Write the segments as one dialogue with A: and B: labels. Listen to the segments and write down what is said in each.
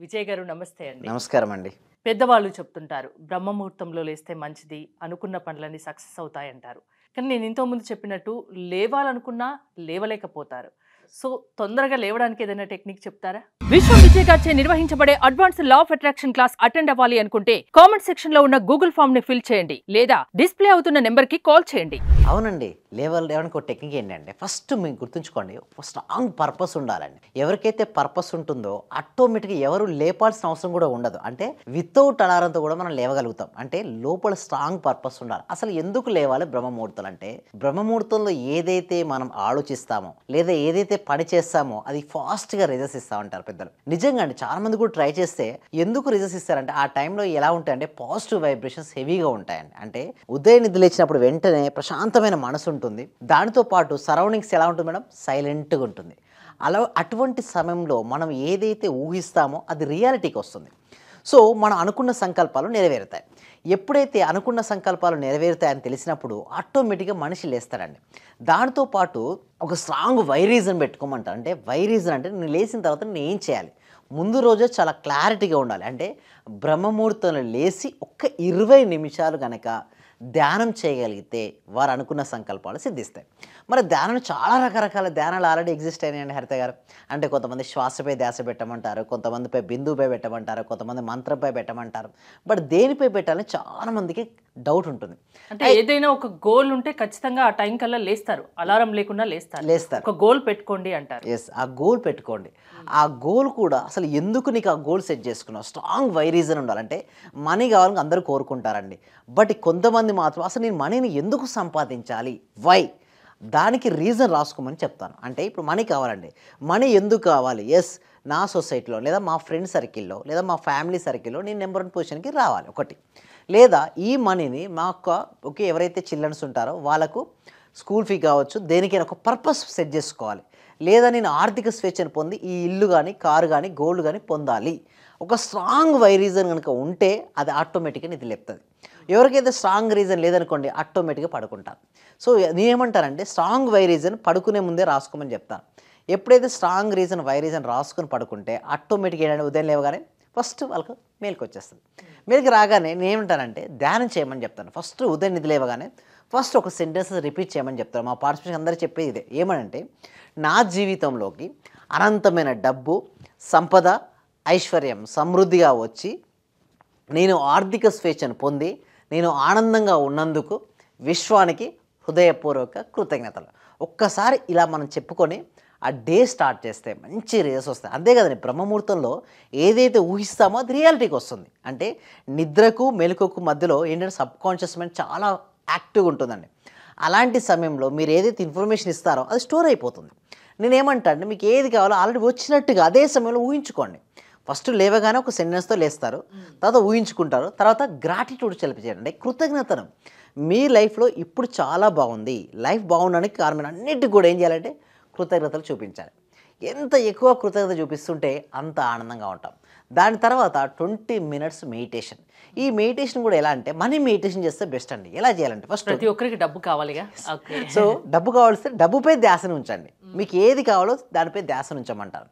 A: విజయ్ గారు నమస్తే అండి.
B: నమస్కారం అండి.
A: పెద్దవాళ్ళు చెప్తుంటారు బ్రహ్మముహూర్తంలో లేస్తే మంచిది, అనుకున్న పనులన్నీ సక్సెస్ అవుతాయంటారు. కానీ నేను ఇంతకుముందు చెప్పినట్టు లేవాలనుకున్నా లేవలేకపోతారు. సో తొందరగా లేవడానికి ఏదైనా టెక్నిక్ చెప్తారా? విశ్వం విజయ్ గారిచే నిర్వహించబడే advance law of attraction class attend అవ్వాలి అనుకుంటే కామెంట్ సెక్షన్ లో ఉన్న గూగుల్ ఫామ్ ని ఫిల్ చేయండి లేదా డిస్ప్లే అవుతున్న నెంబర్ కి కాల్ చేయండి.
B: అవునండి. లేవడానికి ఒక టెక్నిక్ ఏంటంటే ఫస్ట్ మీరు గుర్తుంచుకోండి, స్ట్రాంగ్ పర్పస్ ఉండాలండి. ఎవరికైతే పర్పస్ ఉంటుందో ఆటోమేటిక్గా ఎవరు లేపాల్సిన అవసరం కూడా ఉండదు. అంటే వితౌట్ అలారంతో కూడా మనం లేవగలుగుతాం. అంటే లోపల స్ట్రాంగ్ పర్పస్ ఉండాలి. అసలు ఎందుకు లేవాలి బ్రహ్మముహూర్తాలు అంటే, బ్రహ్మముహూర్తంలో ఏదైతే మనం ఆలోచిస్తామో లేదా ఏదైతే పని చేస్తామో అది ఫాస్ట్గా రిజల్ట్స్ ఇస్తా ఉంటారు పెద్దలు. నిజంగా అండి, చాలా మంది కూడా ట్రై చేస్తే ఎందుకు రిజల్ట్స్ ఇస్తారంటే ఆ టైంలో ఎలా ఉంటాయంటే పాజిటివ్ వైబ్రేషన్స్ హెవీగా ఉంటాయండి. అంటే ఉదయం నిద్ర లేచినప్పుడు వెంటనే ప్రశాంతమైన మనసు ఉంటుంది. దానితో పాటు సరౌండింగ్స్ ఎలా ఉంటుంది మేడం? సైలెంట్గా ఉంటుంది. అటువంటి సమయంలో మనం ఏదైతే ఊహిస్తామో అది రియాలిటీకి వస్తుంది. సో మనం అనుకున్న సంకల్పాలు నెరవేరుతాయి. ఎప్పుడైతే అనుకున్న సంకల్పాలు నెరవేరుతాయని తెలిసినప్పుడు ఆటోమేటిక్గా మనిషి లేస్తాడండి. దాంతోపాటు ఒక స్ట్రాంగ్ వై రీజన్ పెట్టుకోమంటారు. అంటే వై రీజన్ అంటే నేను లేచిన తర్వాత నేను ఏం చేయాలి, ముందు రోజే చాలా క్లారిటీగా ఉండాలి. అంటే బ్రహ్మముహూర్తంలో లేచి ఒక్క 20 నిమిషాలు కనుక ధ్యానం చేయగలిగితే వారు అనుకున్న సంకల్పాలు సిద్ధిస్తాయి. మరి ధ్యానం చాలా రకరకాల ధ్యానాలు ఆల్రెడీ ఎగ్జిస్ట్ అయినాయండి హరిత గారు. అంటే కొంతమంది శ్వాసపై ధ్యాస పెట్టమంటారు, కొంతమందిపై బిందువుపై పెట్టమంటారు, కొంతమంది మంత్రంపై పెట్టమంటారు. బట్ దేనిపై పెట్టాలని చాలా మందికి డౌట్ ఉంటుంది.
A: అంటే ఏదైనా ఒక గోల్ ఉంటే ఖచ్చితంగా ఆ టైం కల్లా లేస్తారు, అలారం లేకుండా లేస్తారు. ఒక గోల్ పెట్టుకోండి అంటారు.
B: ఎస్, ఆ గోల్ పెట్టుకోండి. ఆ గోల్ కూడా అసలు ఎందుకు నీకు ఆ గోల్ సెట్ చేసుకున్నావు, స్ట్రాంగ్ వై రీజన్ ఉండాలంటే మనీ కావాలని అందరూ కోరుకుంటారండి. బట్ కొంతమంది మాత్రం అసలు నేను మనీని ఎందుకు సంపాదించాలి, వై, దానికి రీజన్ రాసుకోమని చెప్తాను. అంటే ఇప్పుడు మనీ కావాలండి, మనీ ఎందుకు కావాలి? ఎస్, నా సొసైటీలో లేదా మా ఫ్రెండ్ సర్కిల్లో లేదా మా ఫ్యామిలీ సర్కిల్లో నేను నెంబర్ 1 పొజిషన్కి రావాలి ఒకటి. లేదా ఈ మనీని మా ఎవరైతే చిల్డ్రన్స్ ఉంటారో వాళ్ళకు స్కూల్ ఫీ కావచ్చు, దేనికైనా ఒక పర్పస్ సెట్ చేసుకోవాలి. లేదా నేను ఆర్థిక స్వేచ్ఛను పొంది ఈ ఇల్లు కానీ కారు కానీ గోల్డ్ కానీ పొందాలి. ఒక స్ట్రాంగ్ వై రీజన్ కనుక ఉంటే అది ఆటోమేటిక్గా నిధి లేపుతుంది. ఎవరికైతే స్ట్రాంగ్ రీజన్ లేదనుకోండి ఆటోమేటిక్గా పడుకుంటారు. సో నేనేమంటానంటే స్ట్రాంగ్ వై రీజన్ పడుకునే ముందే రాసుకోమని చెప్తాను. ఎప్పుడైతే స్ట్రాంగ్ రీజన్ వై రీజన్ రాసుకొని పడుకుంటే ఆటోమేటిక్గా ఏంటంటే ఉదయం లేవగానే ఫస్ట్ వాళ్ళకు మేలుకు వచ్చేస్తుంది. మేలుకి రాగానే నేనేమంటానంటే ధ్యానం చేయమని చెప్తాను. ఫస్ట్ ఉదయం నిద్ర లేవగానే ఫస్ట్ ఒక సెంటెన్సెస్ రిపీట్ చేయమని చెప్తాను. మా పార్టిసిపేషన్ అందరూ చెప్పేది ఇదే. ఏమనంటే, నా జీవితంలోకి అనంతమైన డబ్బు, సంపద, ఐశ్వర్యం సమృద్ధిగా వచ్చి నేను ఆర్థిక స్వేచ్ఛను పొంది నేను ఆనందంగా ఉన్నందుకు విశ్వానికి హృదయపూర్వక కృతజ్ఞతలు. ఒక్కసారి ఇలా మనం చెప్పుకొని ఆ డే స్టార్ట్ చేస్తే మంచి రిజల్ట్స్ వస్తాయి. అంతే కదండి, బ్రహ్మముహూర్తంలో ఏదైతే ఊహిస్తామో అది రియాలిటీకి వస్తుంది. అంటే నిద్రకు మెలకువకు మధ్యలో ఏంటంటే సబ్ కాన్షియస్ మైండ్ చాలా యాక్టివ్గా ఉంటుందండి. అలాంటి సమయంలో మీరు ఏదైతే ఇన్ఫర్మేషన్ ఇస్తారో అది స్టోర్ అయిపోతుంది. నేనేమంటా అంటే మీకు ఏది కావాలో ఆల్రెడీ వచ్చినట్టుగా అదే సమయంలో ఊహించుకోండి. ఫస్ట్ లేవగానే ఒక సెంటెన్స్తో లేస్తారు, తర్వాత ఊహించుకుంటారు, తర్వాత గ్రాటిట్యూడ్ చేయండి, కృతజ్ఞతను. మీ లైఫ్లో ఇప్పుడు చాలా బాగుంది, లైఫ్ బాగుండడానికి కారణం అన్నిటికీ కూడా ఏం చేయాలంటే కృతజ్ఞతలు చూపించాలి. ఎంత ఎక్కువ కృతజ్ఞత చూపిస్తుంటే అంత ఆనందంగా ఉంటాం. దాని తర్వాత 20 మినిట్స్ మెడిటేషన్. ఈ మెడిటేషన్ కూడా ఎలా అంటే మనీ మెడిటేషన్ చేస్తే బెస్ట్ అండి. ఎలా చేయాలంటే ఫస్ట్
A: ప్రతి ఒక్కరికి డబ్బు కావాలిగా.
B: సో డబ్బు కావాల్సి డబ్బుపై ధ్యాసను ఉంచండి. మీకు ఏది కావాలో దానిపై ధ్యాసను ఉంచమంటారు.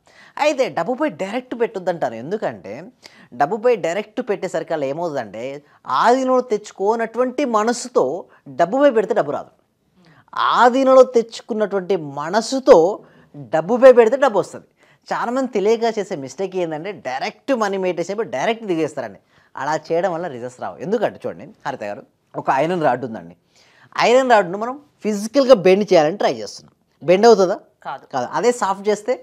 B: అయితే డబ్బుపై డైరెక్ట్ పెట్టొద్దంటారు. ఎందుకంటే డబ్బుపై డైరెక్ట్ పెట్టేసరికి అలా ఏమవుతుందంటే ఆధీనంలో తెచ్చుకోనటువంటి మనసుతో డబ్బుపై పెడితే డబ్బు రాదు. ఆధీనంలో తెచ్చుకున్నటువంటి మనసుతో డబ్బుపై పెడితే డబ్బు వస్తుంది. చాలామంది తెలియక చేసే మిస్టేక్ ఏంటంటే డైరెక్ట్ మనీ మెడిటేషన్ అయిపోయి డైరెక్ట్ దిగేస్తారండి. అలా చేయడం వల్ల రిజల్ట్స్ రావు. ఎందుకంటే చూడండి హరిత గారు, ఒక ఐరన్ రాడ్ ఉందండి. ఐరన్ రాడ్ను మనం ఫిజికల్గా బెండ్ చేయాలని ట్రై చేస్తున్నాం. బెండ్ అవుతుందా? కాదు. అదే సాఫ్ట్ చేస్తే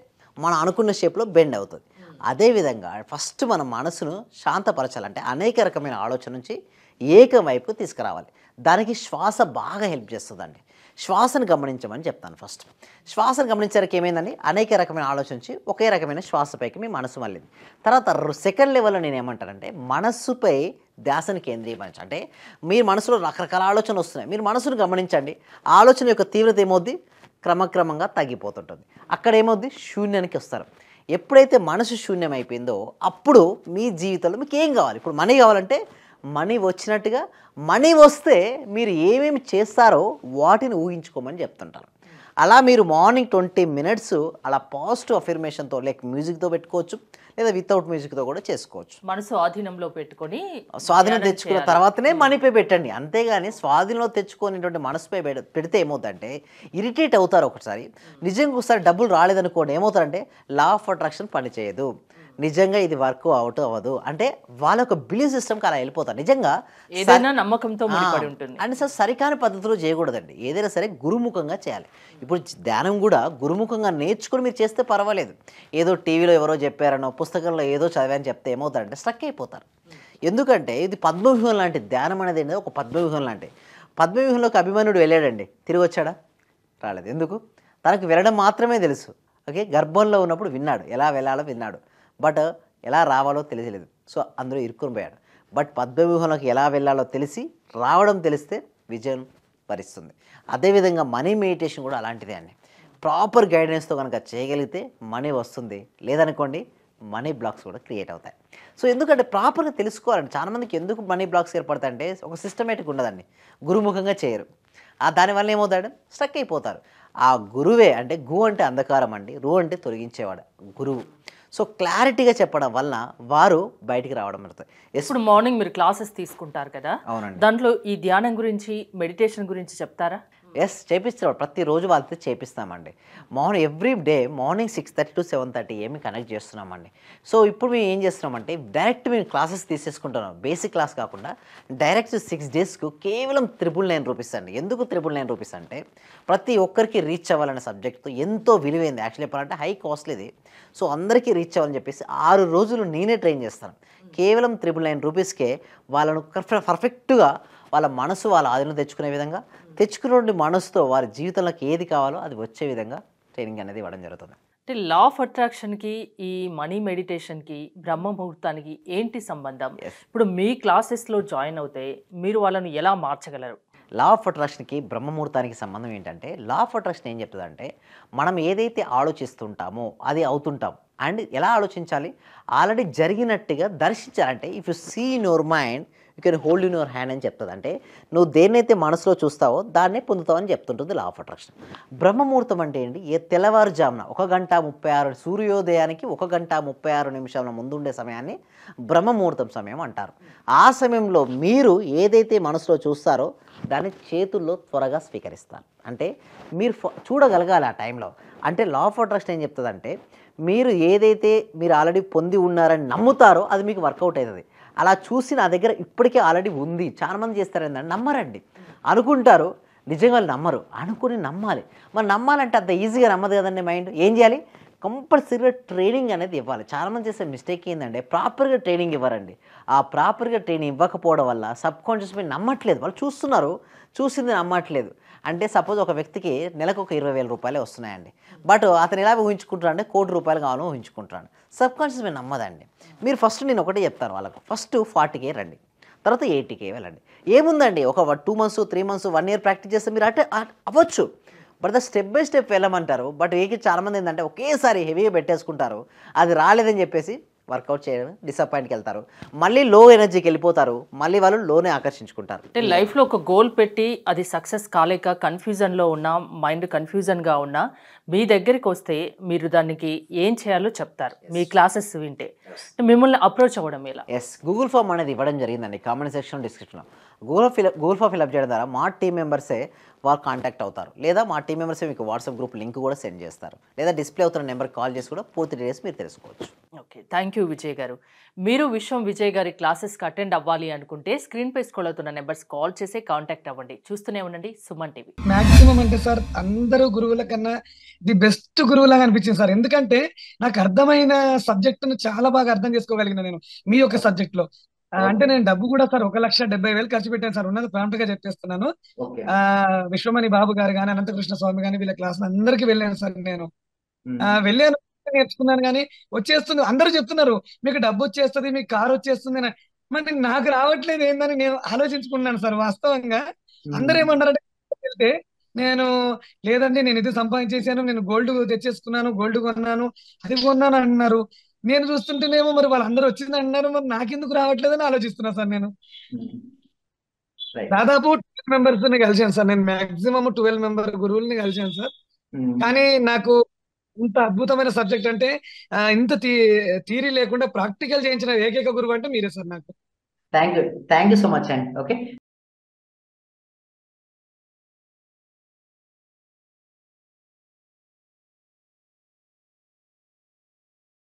B: మనం అనుకున్న షేప్లో బెండ్ అవుతుంది. అదేవిధంగా ఫస్ట్ మన మనసును శాంతపరచాలంటే అనేక రకమైన ఆలోచన నుంచి ఏకవైపు తీసుకురావాలి. దానికి శ్వాస బాగా హెల్ప్ చేస్తుందండి. శ్వాసను గమనించమని చెప్తాను. ఫస్ట్ శ్వాసను గమనించడానికి ఏమైందండి, అనేక రకమైన ఆలోచించి ఒకే రకమైన శ్వాసపైకి మీ మనసు మళ్ళింది. తర్వాత సెకండ్ లెవెల్లో నేను ఏమంటానంటే మనస్సుపై ధ్యాసను కేంద్రీకరించండి. అంటే మీ మనసులో రకరకాల ఆలోచనలు వస్తున్నాయి, మీరు మనసును గమనించండి. ఆలోచన యొక్క తీవ్రత ఏమవుద్ది, క్రమక్రమంగా తగ్గిపోతుంటుంది. అక్కడ ఏమవుద్ది, శూన్యానికి వస్తారు. ఎప్పుడైతే మనసు శూన్యం అయిపోయిందో అప్పుడు మీ జీవితంలో మీకు ఏం కావాలి, ఇప్పుడు మనీ కావాలంటే మనీ వచ్చినట్టుగా, మనీ వస్తే మీరు ఏమేమి చేస్తారో వాటిని ఊహించుకోమని చెప్తుంటారు. అలా మీరు మార్నింగ్ 20 మినిట్స్ అలా పాజిటివ్ అఫర్మేషన్తో లైక్ మ్యూజిక్తో పెట్టుకోవచ్చు, లేదా వితౌట్ మ్యూజిక్తో కూడా చేసుకోవచ్చు.
A: మనసు ఆధీనంలో పెట్టుకొని
B: స్వాధీనం తెచ్చుకున్న తర్వాతనే మనీపై పెట్టండి. అంతేగాని స్వాధీనంలో తెచ్చుకునేటువంటి మనసుపై పెడితే ఏమవుతుందంటే ఇరిటేట్ అవుతారు. ఒకసారి నిజంగా ఒకసారి డబ్బులు రాలేదనుకోండి ఏమవుతారంటే లా ఆఫ్ అట్రాక్షన్ పనిచేయదు, నిజంగా ఇది వర్క్ అవుట్ అవ్వదు అంటే వాళ్ళ ఒక బిలీఫ్ సిస్టమ్కి అలా వెళ్ళిపోతారు. నిజంగా
A: ఏదైనా నమ్మకంతో ముడిపడి ఉంటుంది.
B: అంటే సార్ సరికాని పద్ధతిలో చేయకూడదండి, ఏదైనా సరే గురుముఖంగా చేయాలి. ఇప్పుడు ధ్యానం కూడా గురుముఖంగా నేర్చుకుని మీరు చేస్తే పర్వాలేదు. ఏదో టీవీలో ఎవరో చెప్పారనో పుస్తకంలో ఏదో చదివాని చెప్తే ఏమవుతారంటే స్ట్రక్ అయిపోతారు. ఎందుకంటే ఇది పద్మవ్యూహం లాంటి ధ్యానం అనేది ఏంటంటే ఒక పద్మవ్యూహం లాంటి. పద్మవ్యూహంలోకి అభిమన్యుడు వెళ్ళాడండి, తిరిగి వచ్చాడా? రాలేదు. ఎందుకు? తనకు వెళ్ళడం మాత్రమే తెలుసు. ఓకే, గర్భంలో ఉన్నప్పుడు విన్నాడు, ఎలా వెళ్ళాలో విన్నాడు, బట్ ఎలా రావాలో తెలియలేదు. సో అందులో ఇరుక్కుని పోయాడు. బట్ పద్మవ్యూహంలోకి ఎలా వెళ్ళాలో తెలిసి రావడం తెలిస్తే విజయం వరిస్తుంది. అదేవిధంగా మనీ మెడిటేషన్ కూడా అలాంటిదే అండి. ప్రాపర్ గైడెన్స్తో కనుక చేయగలిగితే మనీ వస్తుంది, లేదనుకోండి మనీ బ్లాక్స్ కూడా క్రియేట్ అవుతాయి. సో ఎందుకంటే ప్రాపర్గా తెలుసుకోవాలండి. చాలామందికి ఎందుకు మనీ బ్లాక్స్ ఏర్పడతాయంటే ఒక సిస్టమేటిక్ ఉండదండి, గురుముఖంగా చేయరు. దానివల్ల ఏమవుతాడు? స్ట్రక్ అయిపోతారు. ఆ గురువే అంటే గు అంటే అంధకారం అండి, రు అంటే తొలగించేవాడు గురువు. సో క్లారిటీగా చెప్పడం వల్ల వారు బయటికి రావడం జరుగుతుంది.
A: ఇప్పుడు మార్నింగ్ మీరు క్లాసెస్ తీసుకుంటారు కదా,
B: అవునండి.
A: దాంట్లో ఈ ధ్యానం గురించి మెడిటేషన్ గురించి చెప్తారా?
B: ఎస్, చేపిస్తాం. ప్రతిరోజు వాళ్ళతో చేపిస్తామండి. Morning every day morning 6:30 to 7:30 ఏమి కనెక్ట్ చేస్తున్నామండి. సో ఇప్పుడు మేము ఏం చేస్తున్నామంటే డైరెక్ట్ మేము క్లాసెస్ తీసేసుకుంటున్నాం. బేసిక్ క్లాస్ కాకుండా డైరెక్ట్ 6 డేస్కు కేవలం 999 రూపీస్ అండి. ఎందుకు 999 రూపీస్ అంటే ప్రతి ఒక్కరికి రీచ్ అవ్వాలనే సబ్జెక్ట్తో ఎంతో విలువైంది. యాక్చువల్లీ చెప్పాలంటే హై కాస్ట్లీది. సో అందరికీ రీచ్ అవ్వాలని చెప్పేసి 6 రోజులు నేనే ట్రైన్ చేస్తాను. కేవలం 999 రూపీస్కే వాళ్ళను పర్ఫెక్ట్గా వాళ్ళ మనసు వాళ్ళ ఆధీనం తెచ్చుకునే విధంగా, తెచ్చుకునే మనసుతో వారి జీవితంలోకి ఏది కావాలో అది వచ్చే విధంగా ట్రైనింగ్ అనేది ఇవ్వడం జరుగుతుంది.
A: అంటే లా ఆఫ్ అట్రాక్షన్కి ఈ మనీ మెడిటేషన్కి బ్రహ్మ ముహూర్తానికి ఏంటి సంబంధం? ఇప్పుడు మీ క్లాసెస్లో జాయిన్ అవుతే మీరు వాళ్ళను ఎలా మార్చగలరు?
B: లా ఆఫ్ అట్రాక్షన్కి బ్రహ్మముహూర్తానికి సంబంధం ఏంటంటే లా ఆఫ్ అట్రాక్షన్ ఏం చెప్తుందంటే మనం ఏదైతే ఆలోచిస్తుంటామో అది అవుతుంటాం. అండ్ ఎలా ఆలోచించాలి? ఆల్రెడీ జరిగినట్టుగా దర్శించాలంటే if you see in your mind you can hold in your hand అని చెప్తుంది. అంటే నువ్వు దేన్నైతే మనసులో చూస్తావో దాన్నే పొందుతావు అని చెప్తుంటుంది లా ఆఫ్ అట్రాక్షన్. బ్రహ్మముహూర్తం అంటే ఏంటి? తెల్లవారుజామున 1:36 సూర్యోదయానికి 1:36 ముందుండే సమయాన్ని బ్రహ్మముహూర్తం సమయం అంటారు. ఆ సమయంలో మీరు ఏదైతే మనసులో చూస్తారో దాన్ని చేతుల్లో త్వరగా స్వీకరిస్తారు. అంటే మీరు చూడగలగాలి ఆ టైంలో. అంటే లా ఆఫ్ అట్రాక్షన్ ఏం చెప్తుందంటే మీరు ఏదైతే మీరు ఆల్రెడీ పొంది ఉన్నారని నమ్ముతారో అది మీకు వర్కౌట్ అవుతుంది. అలా చూసి నా దగ్గర ఇప్పటికే ఆల్రెడీ ఉంది. చాలామంది చేస్తారు ఏంటంటే నమ్మరండి, అనుకుంటారు, నిజంగా వాళ్ళు నమ్మరు. అనుకుని నమ్మాలి. మరి నమ్మాలంటే అంత ఈజీగా నమ్మదు కదండి మైండ్. ఏం చేయాలి? కంపల్సరీగా ట్రైనింగ్ అనేది ఇవ్వాలి. చాలామంది చేసే మిస్టేక్ ఏంటంటే ప్రాపర్గా ట్రైనింగ్ ఇవ్వరండి. ఆ ప్రాపర్గా ట్రైనింగ్ ఇవ్వకపోవడం వల్ల సబ్ కాన్షియస్ మైండ్ నమ్మట్లేదు. వాళ్ళు చూస్తున్నారు, చూసింది నమ్మట్లేదు. అంటే సపోజ్ ఒక వ్యక్తికి నెలకు ఒక 20,000 రూపాయలే వస్తున్నాయండి. బట్ అతను ఎలా ఊహించుకుంటాడు అంటే ₹1,00,00,000 కావాలని ఊహించుకుంటాడు. సబ్ కాన్షియస్ మైండ్ నమ్మదండి. మీరు ఫస్ట్ నేను ఒకటే చెప్తాను వాళ్ళకు, ఫస్ట్ 40K రండి, తర్వాత 80K వెళ్ళండి. ఏముందండి, ఒక 2 months 3 months 1 year ప్రాక్టీస్ చేస్తే మీరు అంటే అవ్వచ్చు. బట్ స్టెప్ బై స్టెప్ వెళ్ళమంటారు. బట్ చాలామంది ఏంటంటే ఒకేసారి హెవీగా పెట్టేసుకుంటారు. అది రాలేదని చెప్పేసి వర్కౌట్ చేయడం డిసప్పాయింట్కి వెళ్తారు. మళ్ళీ లో ఎనర్జీకి వెళ్ళిపోతారు. మళ్ళీ వాళ్ళు లోనే ఆకర్షించుకుంటారు.
A: అంటే లైఫ్లో ఒక గోల్ పెట్టి అది సక్సెస్ కాలేక కన్ఫ్యూజన్లో ఉన్నా, మైండ్ కన్ఫ్యూజన్గా ఉన్నా మీ దగ్గరికి వస్తే మీరు దానికి ఏం చేయాలో చెప్తారు మీ క్లాసెస్ వింటే. మిమ్మల్ని అప్రోచ్ అవ్వడం ఎలా?
B: ఎస్, గూగుల్ ఫామ్ అనేది ఇవ్వడం జరిగిందండి కామెంట్ సెక్షన్ డిస్క్రిప్షన్లో. గూగుల్ ఫామ్ ఫిల్అప్ చేయడం ద్వారా మా టీం మెంబర్సే వారు కాంటాక్ట్ అవుతారు, లేదా మా టీం మెంబర్సే మీకు వాట్సాప్ గ్రూప్ లింక్ కూడా సెండ్ చేస్తారు, లేదా డిస్ప్లే అవుతున్న నెంబర్కి కాల్ చేసి కూడా పూర్తి డీటెయిల్స్ మీరు తెలుసుకోవచ్చు.
A: ఓకే, థ్యాంక్ యూ విజయ్ గారు. మీరు విశ్వం విజయ్ గారి క్లాసెస్కి అటెండ్ అవ్వాలి అనుకుంటే స్క్రీన్ పై స్క్రోల్ అవుతున్న నెంబర్స్ కాల్ చేసి కాంటాక్ట్ అవ్వండి. చూస్తూనే ఉండండి సుమన్ టీవీ.
C: మాక్సిమం అంటే సార్ అందరూ గురువుల కన్నా ది బెస్ట్ గురువులాగా అనిపించింది సార్. ఎందుకంటే నాకు అర్థమైన సబ్జెక్టును చాలా బాగా అర్థం చేసుకోగలిగిన నేను మీ యొక్క సబ్జెక్ట్ లో. అంటే నేను డబ్బు కూడా సార్ 1,70,000 ఖర్చు పెట్టాను సార్. ఉన్నది ప్రాంప్ట్ గా చెప్పేస్తున్నాను. విశ్వమణి బాబు గారు కానీ, అనంతకృష్ణ స్వామి కానీ వీళ్ళ క్లాస్ అందరికి వెళ్ళాను సార్. నేను వెళ్ళాను, నేర్చుకున్నాను. కానీ వచ్చేస్తుంది, అందరూ చెప్తున్నారు మీకు డబ్బు వచ్చేస్తుంది, మీకు కారు వచ్చేస్తుంది అని. మరి నాకు రావట్లేదు ఏందని నేను ఆలోచించుకున్నాను సార్. వాస్తవంగా అందరూ ఏమన్నారంటే వెళ్తే నేను లేదండి నేను ఇది సంపాదించేసాను, నేను గోల్డ్ తెచ్చేసుకున్నాను, గోల్డ్ కొన్నాను, అది కొన్నాను అంటున్నారు. నేను చూస్తుంటేనేమో మరి వాళ్ళందరూ వచ్చింది అంటున్నారు, మరి నాకెందుకు రావట్లేదని ఆలోచిస్తున్నా సార్. నేను దాదాపు 12 మెంబర్స్ ని కలిసాను సార్. నేను మాక్సిమం 12 మెంబర్ గురువుల్ని కలిసాను సార్. కానీ నాకు ఇంత అద్భుతమైన సబ్జెక్ట్ అంటే ఇంత థియరీ లేకుండా ప్రాక్టికల్ చేయించిన ఏకైక గురువు అంటే మీరే సార్ నాకు.
B: Thank you thank you so much అండి. ఓకే.